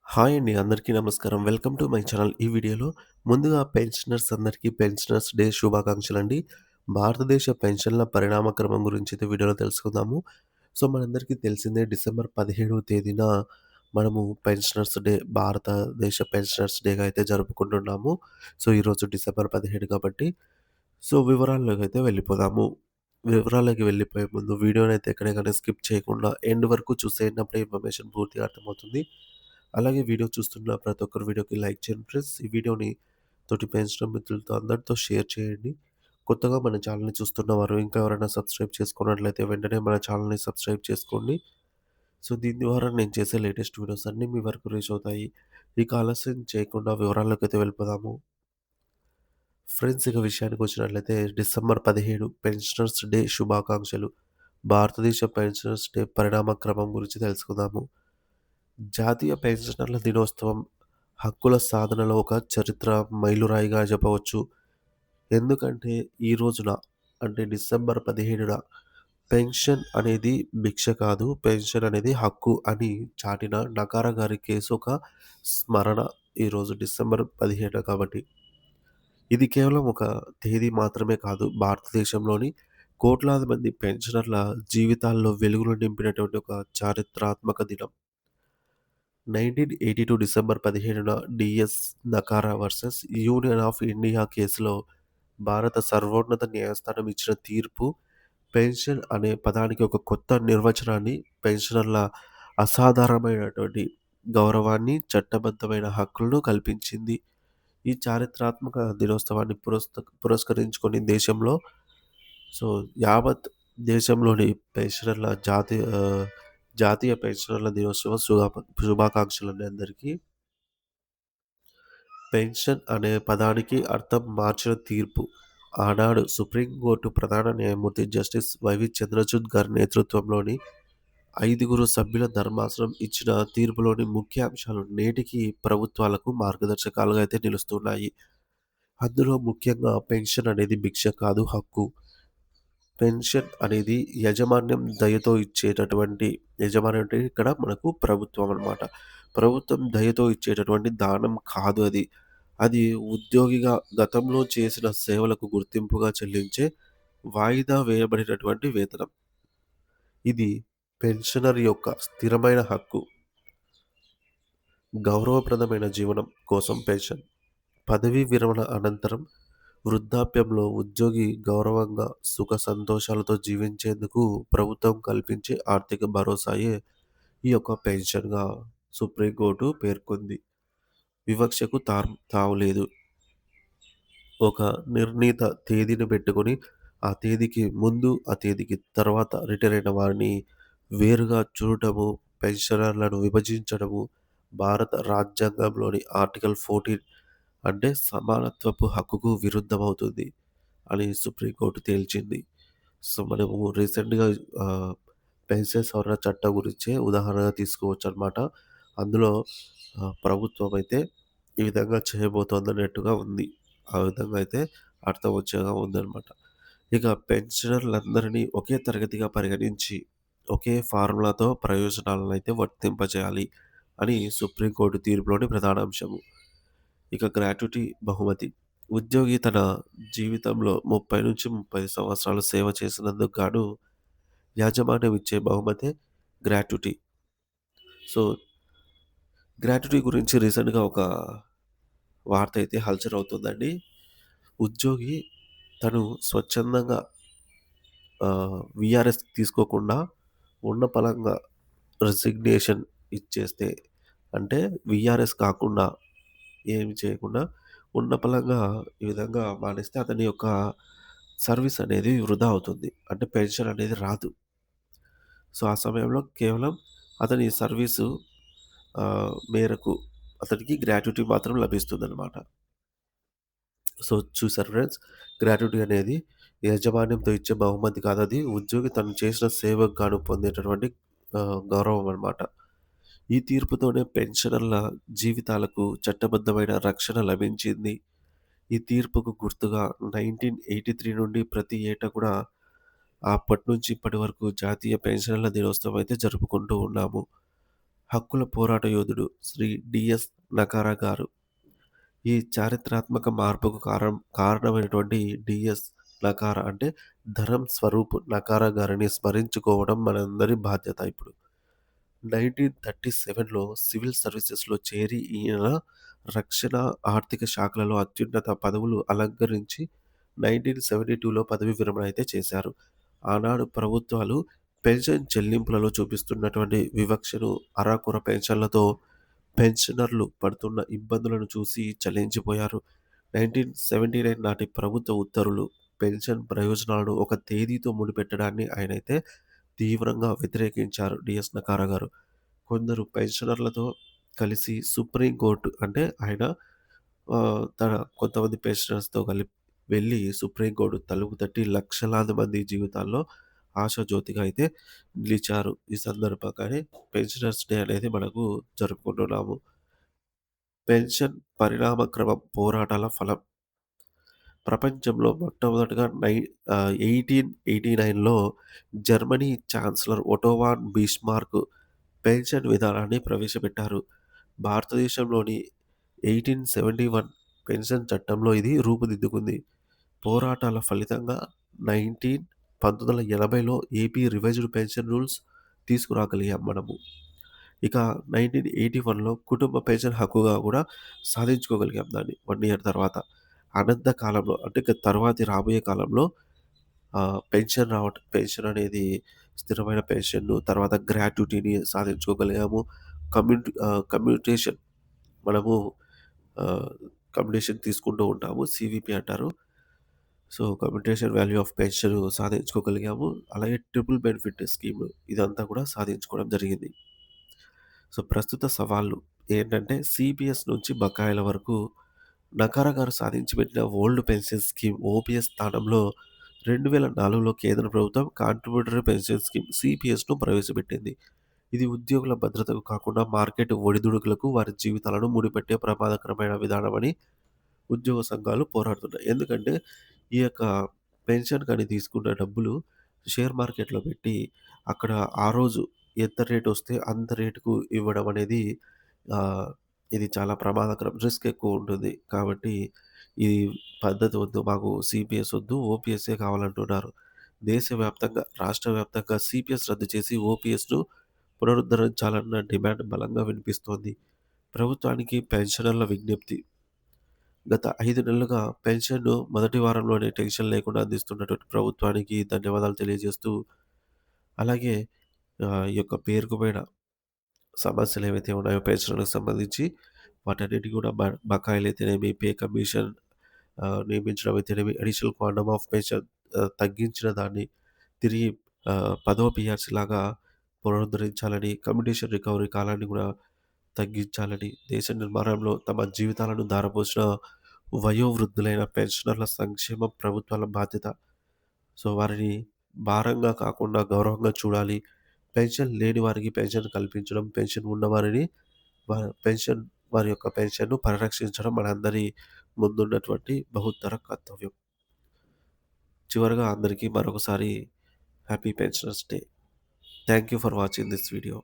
Hi అండి. అందరికీ నమస్కారం. Welcome to my channel. ఈ వీడియోలో ముందుగా పెన్షనర్స్ అందరికీ పెన్షనర్స్ డే శుభాకాంక్షలండి. భారతదేశ పెన్షన్ల పరిణామ క్రమం గురించి అయితే వీడియోలో తెలుసుకుందాము. సో, మనందరికీ తెలిసిందే డిసెంబర్ 17వ తేదీన మనము పెన్షనర్స్ డే భారతదేశ పెన్షనర్స్ డేగా అయితే జరుపుకుంటున్నాము. సో, ఈరోజు డిసెంబర్ 17 కాబట్టి వివరాల్లోకైతే వెళ్ళిపోదాము. వివరాల్లోకి వెళ్ళిపోయే ముందు వీడియోనైతే ఎక్కడ గాని స్కిప్ చేయకుండా ఎండ్ వరకు చూసేయండి. అప్పుడే ఇన్ఫర్మేషన్ పూర్తిగా అర్థమవుతుంది. అలాగే వీడియో చూస్తున్న ప్రతి ఒక్కరు వీడియోకి లైక్ చేయండి ఫ్రెండ్స్. ఈ వీడియోని తోటి పెంచిన మిత్రులతో అందరితో షేర్ చేయండి. కొత్తగా మన ఛానల్‌ని చూస్తున్నవారు ఇంకా ఎవరైనా సబ్స్క్రైబ్ చేసుకున్నట్లయితే వెంటనే మన ఛానల్‌ని సబ్స్క్రైబ్ చేసుకోండి. సో, దీని ద్వారా నేను చేసే లేటెస్ట్ వీడియోస్ అన్నీ మీ వరకు రీచ్ అవుతాయి. ఇక ఆలస్యం చేయకుండా వివరాల్లోకైతే వెళ్ళిపోదాము. ఫ్రెండ్స్, ఇక విషయానికొచ్చినట్లయితే డిసెంబర్ 17 పెన్షనర్స్ డే శుభాకాంక్షలు. భారతదేశ పెన్షనర్స్ డే పరిణామ క్రమం గురించి తెలుసుకుందాము. జాతీయ పెన్షనర్ల దినోత్సవం హక్కుల సాధనలో ఒక చరిత్ర మైలురాయిగా చెప్పవచ్చు. ఎందుకంటే ఈ రోజున అంటే డిసెంబర్ 17న పెన్షన్ అనేది భిక్ష కాదు. పెన్షన్ అనేది హక్కు అని చాటిన నకారా గారి కేసు ఒక స్మరణ ఈరోజు డిసెంబర్ 17 కాబట్టి. ఇది కేవలం ఒక తేదీ మాత్రమే కాదు. భారతదేశంలోని కోట్లాది మంది పెన్షనర్ల జీవితాల్లో వెలుగులు నింపినటువంటి ఒక చారిత్రాత్మక దినం. 1982 డిసెంబర్ 17న DS Nakara versus Union of India కేసులో భారత సర్వోన్నత న్యాయస్థానం ఇచ్చిన తీర్పు పెన్షన్ అనే పదానికి ఒక కొత్త నిర్వచనాన్ని, పెన్షనర్ల అసాధారణమైనటువంటి గౌరవాన్ని, చట్టబద్ధమైన హక్కులను కల్పించింది. ఈ చారిత్రాత్మక దినోత్సవాన్ని పురస్కరించుకొని దేశంలో సో, యావత్ దేశంలోని పెన్షనర్ల జాతీయ పెన్షనర్ల దినోత్సవ శుభాకాంక్షలండి అందరికీ. పెన్షన్ అనే పదానికి అర్థం మార్చిన తీర్పు. ఆనాడు సుప్రీంకోర్టు ప్రధాన న్యాయమూర్తి జస్టిస్ వైవి చంద్రచూడ్ గారి నేతృత్వంలోని 5 సభ్యుల ధర్మాసనం ఇచ్చిన తీర్పులోని ముఖ్య అంశాలు నేటికి ప్రభుత్వాలకు మార్గదర్శకాలుగా అయితే నిలుస్తున్నాయి. అందులో ముఖ్యంగా పెన్షన్ అనేది భిక్ష కాదు, హక్కు. పెన్షన్ అనేది యజమాని అంటే ఇక్కడ మనకు ప్రభుత్వం అనమాట. ప్రభుత్వం దయతో ఇచ్చేటటువంటి దానం కాదు అది. అది ఉద్యోగిగా గతంలో చేసిన సేవలకు గుర్తింపుగా చెల్లించే వాయిదా వేయబడినటువంటి వేతనం. ఇది పెన్షనర్ యొక్క స్థిరమైన హక్కు. గౌరవప్రదమైన జీవనం కోసం పెన్షన్. పదవీ విరమణ అనంతరం వృద్ధాప్యంలో ఉద్యోగి గౌరవంగా, సుఖ సంతోషాలతో జీవించేందుకు ప్రభుత్వం కల్పించే ఆర్థిక భరోసాయే ఈ యొక్క పెన్షన్‌గా సుప్రీంకోర్టు పేర్కొంది. వివక్షకు తావులేదు. ఒక నిర్ణీత తేదీని పెట్టుకొని, ఆ తేదీకి ముందు, ఆ తేదీకి తర్వాత రిటైర్ అయిన వారిని వేరుగా చూడటము, పెన్షనర్లను విభజించడము, భారత రాజ్యాంగంలోని ఆర్టికల్ 14 అంటే సమానత్వపు హక్కుకు విరుద్ధమవుతుంది అని సుప్రీంకోర్టు తేల్చింది. సో, మనము రీసెంట్‌గా ఆహ్, పెన్షన్ సవరణ చట్టం గురించే ఉదాహరణగా తీసుకోవచ్చనమాట. అందులో ప్రభుత్వం అయితే ఈ విధంగా చేయబోతోందన్నట్టుగా ఉంది. ఆ విధంగా అయితే అర్థం వచ్చేలా ఉందనమాట. ఇక పెన్షనర్లందరినీ ఒకే తరగతిగా పరిగణించి, ఒకే ఫార్ములాతో ప్రయోజనాలనైతే వర్తింపజేయాలి అని సుప్రీంకోర్టు తీర్పులోని ప్రధాన అంశము. ఇక గ్రాట్యుటీ బహుమతి. ఉద్యోగి తన జీవితంలో 30-35 సంవత్సరాలు సేవ చేసినందుకు గాను యాజమాన్యం ఇచ్చే బహుమతే గ్రాట్యుటీ. సో, గ్రాట్యుటీ గురించి రీసెంట్‌గా ఒక వార్త అయితే హల్చల్ అవుతుందండి. ఉద్యోగి తను స్వచ్ఛందంగా వీఆర్ఎస్ తీసుకోకుండా ఉన్న పళంగా రిసిగ్నేషన్ ఇచ్చేస్తే, అంటే వీఆర్ఎస్ కాకుండా ఏమి చేయకుండా ఉన్న పళంగా ఈ విధంగా మానేస్తే అతని యొక్క సర్వీస్ అనేది వృధా అవుతుంది. అంటే పెన్షన్ అనేది రాదు. సో, ఆ సమయంలో కేవలం అతని సర్వీసు మేరకు అతనికి గ్రాట్యుటీ మాత్రం లభిస్తుందనమాట. సో, చూసారు ఫ్రెండ్స్. గ్రాట్యుటీ అనేది యాజమాన్యంతో ఇచ్చే బహుమతి కాదది. ఉద్యోగి తను చేసిన సేవకు గాను పొందేటటువంటి గౌరవం అనమాట. ఈ తీర్పుతోనే పెన్షనర్ల జీవితాలకు చట్టబద్ధమైన రక్షణ లభించింది. ఈ తీర్పుకు గుర్తుగా 1983 నుండి ప్రతి ఏటా కూడా అప్పటినుంచి ఇప్పటి వరకు జాతీయ పెన్షనర్ల దినోత్సవం అయితే జరుపుకుంటూ ఉన్నాము. హక్కుల పోరాట యోధుడు శ్రీ డిఎస్ నకారా గారు. ఈ చారిత్రాత్మక మార్పుకు కారణమైనటువంటి డిఎస్ నకారా అంటే ధరం స్వరూప్ నకారా గారిని స్మరించుకోవడం మనందరి బాధ్యత ఇప్పుడు. 1937లో సివిల్ సర్వీసెస్‌లో చేరి ఈయన రక్షణ, ఆర్థిక శాఖలలో అత్యున్నత పదవులు అలంకరించి 1972లో పదవీ విరమణ అయితే చేశారు. ఆనాడు ప్రభుత్వాలు పెన్షన్ చెల్లింపులలో చూపిస్తున్నటువంటి వివక్షను, అరాకొర పెన్షన్లతో పెన్షనర్లు పడుతున్న ఇబ్బందులను చూసి చలించిపోయారు. 1979 నాటి ప్రభుత్వ ఉత్తర్వులు పెన్షన్ ప్రయోజనాలను ఒక తేదీతో ముడిపెట్టడాన్ని ఆయనైతే తీవ్రంగా వ్యతిరేకించారు డిఎస్ నకారా గారు. కొందరు పెన్షనర్లతో కలిసి సుప్రీం కోర్ట్ అంటే ఆయన తన కొంతమంది పెన్షనర్స్‌తో వెళ్లి సుప్రీం కోర్ట్ తలుపు తట్టి లక్షలాది మంది జీవితాల్లో ఆశాజ్యోతిగా అయితే నిలిచారు. ఈ సందర్భంగానే పెన్షనర్స్ డే అనేది మనకు జరుపుకుంటున్నాము. పెన్షన్ పరిణామ క్రమం పోరాటాల ఫలం. ప్రపంచంలో మొట్టమొదటగా 1889లో Germany chancellor Otto von Bismarck pension విధానాన్ని ప్రవేశపెట్టారు. భారతదేశంలోని 1871 పెన్షన్ చట్టంలో ఇది రూపుదిద్దుకుంది. పోరాటాల ఫలితంగా 1980లో ఏపీ రివైజ్డ్ పెన్షన్ రూల్స్ తీసుకురాగలిగాం మనము. ఇక 1981లో కుటుంబ పెన్షన్ హక్కుగా కూడా సాధించుకోగలిగాం దాన్ని 1 ఇయర్ తర్వాత. అనంత కాలంలో అంటే ఇక తర్వాతి రాబోయే కాలంలో పెన్షన్ అనేది స్థిరమైన పెన్షన్‌ను, తర్వాత గ్రాట్యుటీని సాధించుకోగలిగాము. కమ్యూటేషన్ మనము ఆహ్, కమ్యూటేషన్ తీసుకుంటూ ఉంటాము. సీవీపీ అంటారు. So, commutation value of pension సాధించుకోగలిగాము. అలాగే ట్రిపుల్ బెనిఫిట్ స్కీమ్ ఇదంతా కూడా సాధించుకోవడం జరిగింది. సో, ప్రస్తుత సవాళ్ళు ఏంటంటే సీపీఎస్ నుంచి బకాయిల వరకు నకారా గారు సాధించి పెట్టిన ఓల్డ్ పెన్షన్ స్కీమ్ ఓపీఎస్ స్థానంలో 2004లో కేంద్ర ప్రభుత్వం కాంట్రిబ్యూటరీ పెన్షన్ స్కీమ్ సీపీఎస్‌ను ప్రవేశపెట్టింది. ఇది ఉద్యోగుల భద్రతకు కాకుండా మార్కెట్ ఒడిదుడుకులకు వారి జీవితాలను ముడిపెట్టే ప్రమాదకరమైన విధానమని ఉద్యోగ సంఘాలు పోరాడుతున్నాయి. ఎందుకంటే ఈ యొక్క పెన్షన్‌కని తీసుకున్న డబ్బులు షేర్ మార్కెట్‌లో పెట్టి అక్కడ ఆ రోజు ఎంత రేటొస్తే అంత రేటుకు ఇవ్వడం అనేది ఆహ్, ఇది చాలా ప్రమాదకరం. రిస్క్ ఎక్కువుంటుంది. కాబట్టి ఈ పద్ధతి వద్దు. మాకు సీపీఎస్ వద్దు. ఓపీఎస్సే కావాలంటున్నారు. దేశవ్యాప్తంగా, రాష్ట్ర వ్యాప్తంగా సీపీఎస్ రద్దు చేసి ఓపీఎస్‌ను పునరుద్ధరించాలన్న డిమాండ్ బలంగా వినిపిస్తోంది. ప్రభుత్వానికి పెన్షనర్ల విజ్ఞప్తి. గత 5 నెలలుగా పెన్షన్‌ను మొదటి వారంలోనే టెన్షన్ లేకుండా అందిస్తున్నటువంటి ప్రభుత్వానికి ధన్యవాదాలు తెలియజేస్తూ, అలాగే ఈ యొక్క పేరుకుపోయిన సమస్యలేవైతే ఉన్నాయో పెన్షన్‌లకు సంబంధించి వాటన్నిటికి కూడా బకాయిలైతేనేమి, పే కమిషన్ నియమించడం అయితేనేమి, అడిషనల్ క్వాంటమ్ ఆఫ్ పెన్షన్ తగ్గించిన దాన్ని తిరిగి పదో పీఆర్సీ లాగా పునరుద్ధరించాలని, కమ్యూటేషన్ రికవరీ కాలాన్ని కూడా తగ్గించాలని, దేశ నిర్మాణంలో తమ జీవితాలను ధారపోసిన వయోవృద్ధులైన పెన్షనర్ల సంక్షేమం ప్రభుత్వాల బాధ్యత. సో, వారిని భారంగా కాకుండా గౌరవంగా చూడాలి. పెన్షన్ లేని వారికి పెన్షన్ కల్పించడం, పెన్షన్ ఉన్నవారిని వా పెన్షన్ వారి యొక్క పెన్షన్‌ను పరిరక్షించడం మనందరి ముందున్నటువంటి బహుత్తర కర్తవ్యం. చివరగా అందరికీ మరొకసారి happy pensioners day. Thank you for watching this video.